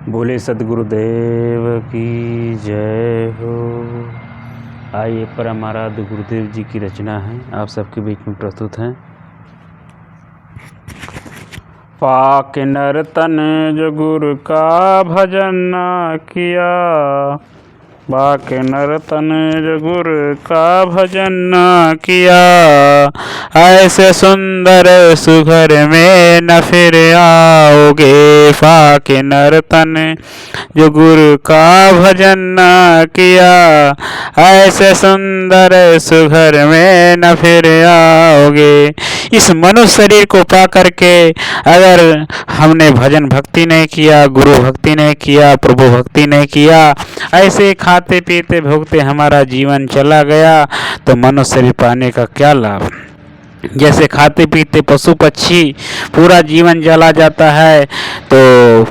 बोले सदगुरुदेव की जय हो। आइए परम आराध्य गुरुदेव जी की रचना है, आप सबके बीच में प्रस्तुत हैं। पाक नर तन जो गुरु का भजन न किया, पाक नर तन जो गुरु का भजन न किया, ऐसे सुंदर सुघर में न फिर आओगे। पाक नर तन जो गुरु का भजन न किया, ऐसे सुंदर सुघर में न फिर आओगे। इस मनुष्य शरीर को पा करके अगर हमने भजन भक्ति नहीं किया, गुरु भक्ति नहीं किया, प्रभु भक्ति नहीं किया, ऐसे खाते पीते भोगते हमारा जीवन चला गया तो मनुष्य शरीर पाने का क्या लाभ। जैसे खाते पीते पशु पक्षी पूरा जीवन चला जाता है तो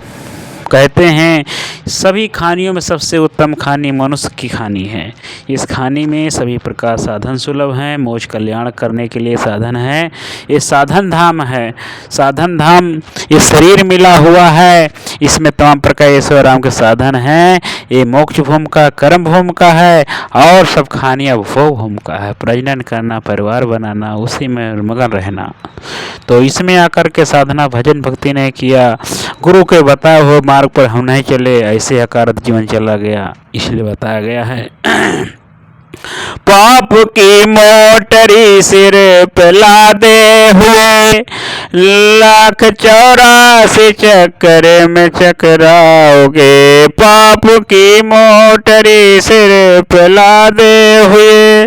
कहते हैं सभी खानियों में सबसे उत्तम खानी मनुष्य की खानी है। इस खानी में सभी प्रकार साधन सुलभ हैं, मोक्ष कल्याण करने के लिए साधन है। ये साधन धाम है। साधन धाम ये शरीर मिला हुआ है, इसमें तमाम प्रकार ईश्वर राम के साधन हैं। ये मोक्ष भूमि का, कर्म भूमि का है और सब खानियाँ भोग भूमि का है। प्रजनन करना, परिवार बनाना, उसी में मगन रहना। तो इसमें आकर के साधना भजन भक्ति नहीं किया, गुरु के बताए हुए मार्ग पर हम नहीं चले, ऐसे अकारत जीवन चला गया। इसलिए बताया गया है पाप की मोटरी सिर पे लादे हुए, 1,84 चक्कर में चकराओगे। पाप की मोटरी सिर पे लादे हुए,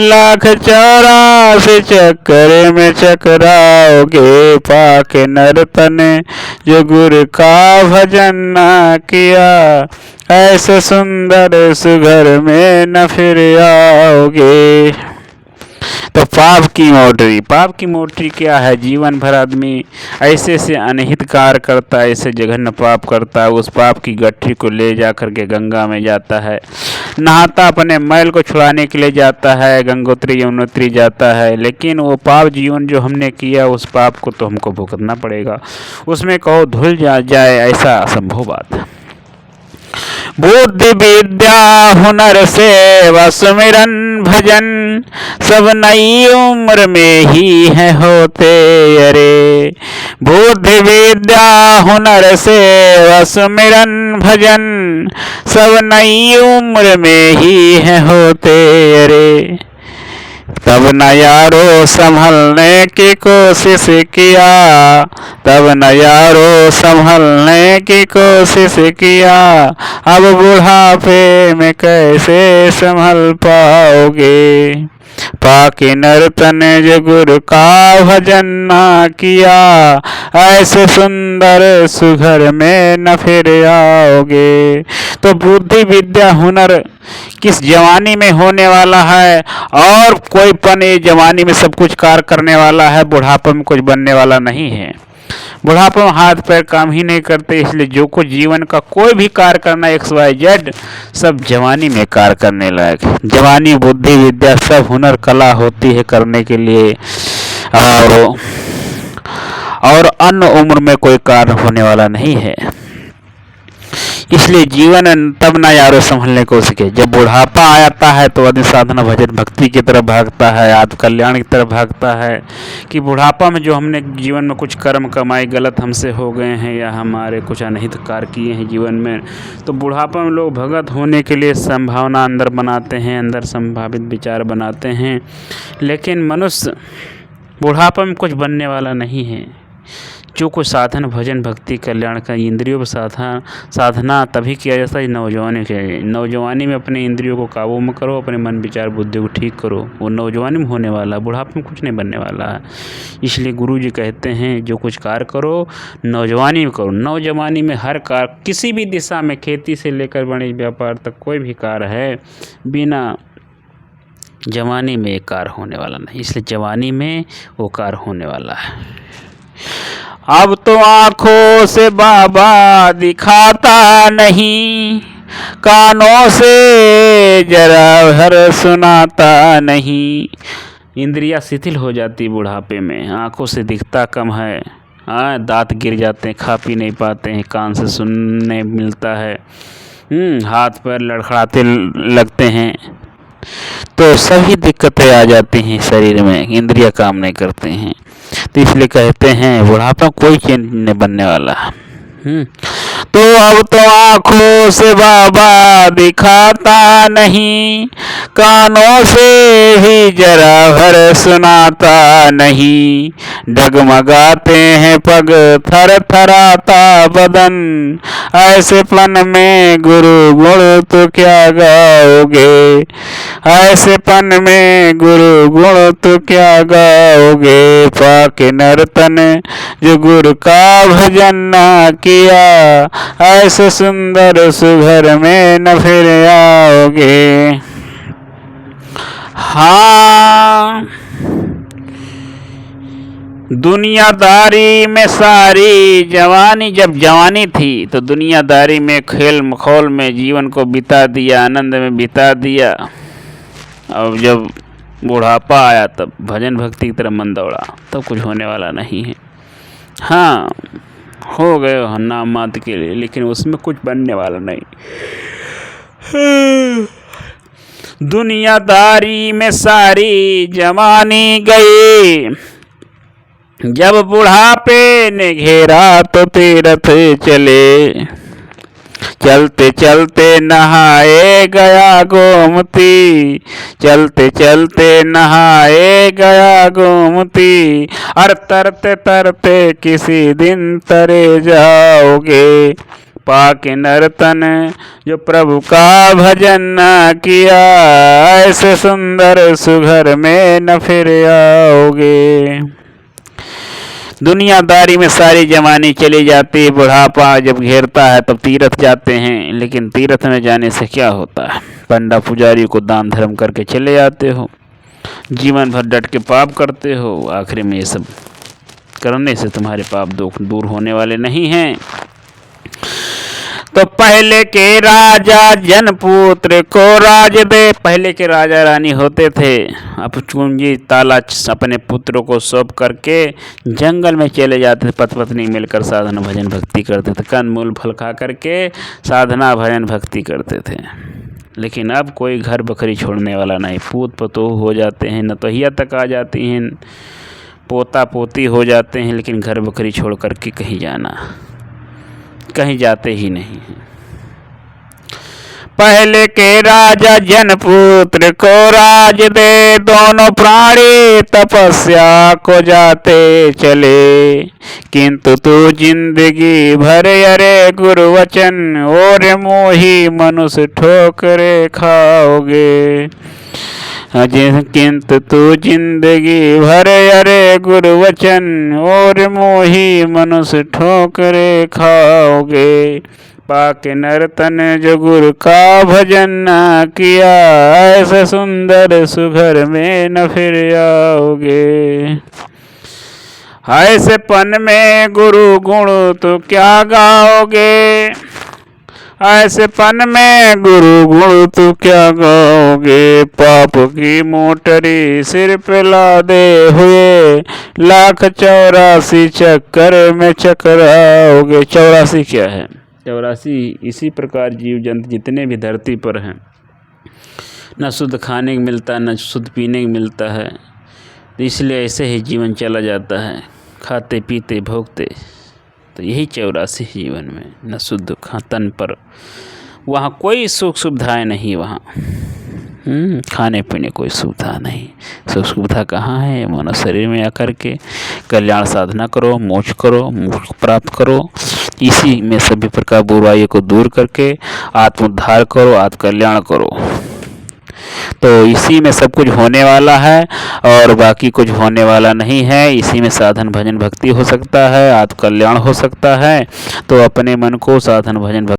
1,84 चक्कर में चकराओगे। पाक नर तन जो गुरु का भजन न किया, ऐसे सुंदर सुघर में न फिर आओगे। तो पाप की मोटरी क्या है। जीवन भर आदमी ऐसे से अनहित कार्य करता है, ऐसे जघन्य पाप करता है। उस पाप की गठरी को ले जा करके गंगा में जाता है, नहाता, अपने मैल को छुड़ाने के लिए जाता है, गंगोत्री यमुनोत्री जाता है। लेकिन वो पाप जीवन जो हमने किया, उस पाप को तो हमको भुगतना पड़ेगा। उसमें कहो धुल जाए ऐसा असंभव बात है। बुद्धि विद्या हुनर सेवा सुमिरन भजन, सब नई उम्र में ही है होते अरे। बुद्धि विद्या हुनर सेवा सुमिरन भजन, सब नई उम्र में ही है होते अरे। तब न यारो संभलने की कोशिश किया, तब न यारो संभलने की कोशिश किया, अब बुढ़ापे में कैसे संभल पाओगे। पाक नर तन जो गुरु का भजन न किया, ऐसे सुंदर सुघर में न फिर आओगे। तो बुद्धि विद्या हुनर किस जवानी में होने वाला है, और कोई पन ये जवानी में सब कुछ कार्य करने वाला है, बुढ़ापे में कुछ बनने वाला नहीं है। बुढ़ापे में हाथ पैर काम ही नहीं करते, इसलिए जो कुछ जीवन का कोई भी कार्य करना XYZ सब जवानी में कार्य करने लायक है। जवानी बुद्धि विद्या सब हुनर कला होती है करने के लिए, और अन्य उम्र में कोई कार्य होने वाला नहीं है। इसलिए जीवन तब ना यारो संभलने को सीखे। जब बुढ़ापा आ जाता है तो आदमी साधना भजन भक्ति की तरफ भागता है, आत्म कल्याण की तरफ भागता है। कि बुढ़ापा में जो हमने जीवन में कुछ कर्म कमाई गलत हमसे हो गए हैं, या हमारे कुछ अनहित कार्य किए हैं जीवन में, तो बुढ़ापा में लोग भगत होने के लिए संभावना अंदर बनाते हैं, अंदर संभावित विचार बनाते हैं। लेकिन मनुष्य बुढ़ापा में कुछ बनने वाला नहीं है। जो कुछ साधन भजन भक्ति कल्याण का इंद्रियों पर साधना तभी किया जाता है नौजवानी के। नौजवानी में अपने इंद्रियों को काबू में करो, अपने मन विचार बुद्धि को ठीक करो, वो नौजवानी में होने वाला है, बुढ़ापे में कुछ नहीं बनने वाला है। इसलिए गुरु जी कहते हैं जो कुछ कार्य करो नौजवानी में करो। नौजवानी में हर कार्य किसी भी दिशा में, खेती से लेकर वाणिज्य व्यापार तक कोई भी कार्य है, बिना जवानी में एक कार्य होने वाला नहीं। इसलिए जवानी में वो कार्य होने वाला है। अब तो आँखों से बाबा दिखाता नहीं, कानों से जरा भर सुनाता नहीं। इंद्रियां शिथिल हो जाती बुढ़ापे में, आँखों से दिखता कम है, हाँ, दांत गिर जाते हैं, खा पी नहीं पाते हैं, कान से सुनने मिलता है, हाथ पैर लड़खड़ाते लगते हैं, तो सभी दिक्कतें आ जाती हैं शरीर में, इंद्रिय काम नहीं करते हैं। तो इसलिए कहते हैं बुढ़ापा कोई चेंज नहीं बनने वाला। तो अब तो आँखों से बाबा दिखाता नहीं, कानों से भी जरा भर सुनाता नहीं, डगमगाते हैं पग थर थराता बदन, ऐसे पन में गुरु गुण तो क्या गाओगे, ऐसे पन में गुरु गुण तो क्या गाओगे, पाके नर्तन जो गुरु का भजन ना किया, ऐसे सुंदर सुघर में न फिर आओगे। हाँ, दुनियादारी में सारी जवानी, जब जवानी थी तो दुनियादारी में खेल मखौल में जीवन को बिता दिया, आनंद में बिता दिया। अब जब बुढ़ापा आया तब भजन भक्ति की तरफ मन दौड़ा, तब कुछ होने वाला नहीं है। हाँ, हो गए नाम मात्र के लिए, लेकिन उसमें कुछ बनने वाला नहीं। दुनियादारी में सारी जवानी गई, जब बुढ़ापे ने घेरा तो तीरथ चले, चलते चलते नहाए गया गोमती, चलते चलते नहाए गया गोमती, और तरते तरते किसी दिन तरे जाओगे, पाके नर्तन जो प्रभु का भजन न किया, ऐसे सुंदर सुघर में न फिर आओगे। दुनियादारी में सारी जवानी चली जाती, बुढ़ापा जब घेरता है तब तीर्थ जाते हैं, लेकिन तीर्थ में जाने से क्या होता है, पंडा पुजारी को दान धर्म करके चले जाते हो, जीवन भर डट के पाप करते हो, आखिर में ये सब करने से तुम्हारे पाप दुख दूर होने वाले नहीं हैं। तो पहले के राजा जनपुत्र को राज दे, पहले के राजा रानी होते थे, अब कुंजी ताला अपने पुत्रों को सौंप करके जंगल में चले जाते थे, पति पत्नी मिलकर साधना भजन भक्ति करते थे, कंद मूल फल खा करके साधना भजन भक्ति करते थे। लेकिन अब कोई घर बकरी छोड़ने वाला नहीं, पूत पतोह हो जाते हैं, नतोहिया तक आ जाती हैं, पोता पोती हो जाते हैं, लेकिन घर बकरी छोड़ करके कहीं जाते ही नहीं हैं। पहले के राजा जनपुत्र को राज दे, दोनों प्राणी तपस्या को जाते चले, किंतु तू जिंदगी भर अरे गुरु वचन और मोही मनुष्य ठोकरे खाओगे, किंतु तू जिंदगी भर अरे गुरु वचन और मोही मनुष्य ठोकरे खाओगे, पाके नर्तन जो गुरु का भजन न किया, ऐसे सुंदर सुघर में न फिर आओगे। ऐसे पन में गुरु गुण तो क्या गाओगे, ऐसे पन में गुरु गुण तो क्या गाओगे, पाप की मोटरी सिर पे लादे हुए, 1,84 चक्कर में चकराओगे। 84 क्या है? 84 इसी प्रकार जीव जंतु जितने भी धरती पर हैं, न शुद्ध खाने को मिलता है, न शुद्ध पीने को मिलता है, तो इसलिए ऐसे ही जीवन चला जाता है, खाते पीते भोगते। तो यही 84 जीवन में न शुद्ध तन पर, वहाँ कोई सुख सुविधाएँ नहीं, वहाँ खाने पीने कोई सुविधा नहीं। सुख सुविधा कहाँ है? मानव शरीर में आकर के कल्याण साधना करो, मोक्ष करो, मोक्ष प्राप्त करो, इसी में सभी प्रकार बुराइयों को दूर करके आत्मोद्धार करो, आत्मकल्याण करो। तो इसी में सब कुछ होने वाला है और बाकी कुछ होने वाला नहीं है। इसी में साधन भजन भक्ति हो सकता है, आत्मकल्याण हो सकता है। तो अपने मन को साधन भजन भक्ति